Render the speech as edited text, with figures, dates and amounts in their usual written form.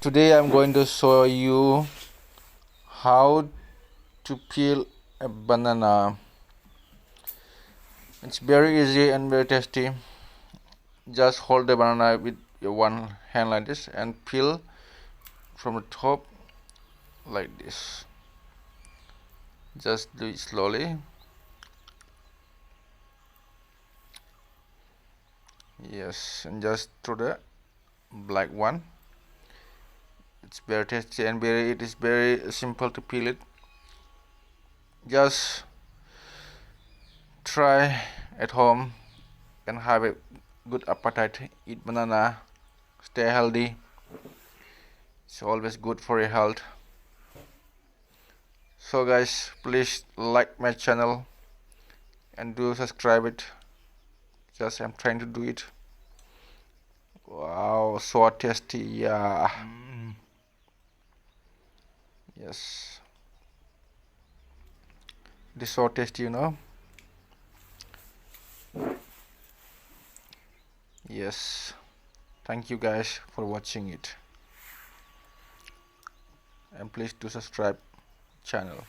Today I'm going to show you how to peel a banana. It's very easy and very tasty. Just hold the banana with your one hand like this and peel from the top like this. Just do it slowly. Yes, and just throw the black one. It's very tasty and it is very simple to peel it. Just try at home and have a good appetite. Eat banana, stay healthy. It's always good for your health. So guys, please like my channel and do subscribe it. Just I'm trying to do it. Wow, so tasty. Yeah. Yes, it is so tasty. Yes, thank you guys for watching it, and please do subscribe channel.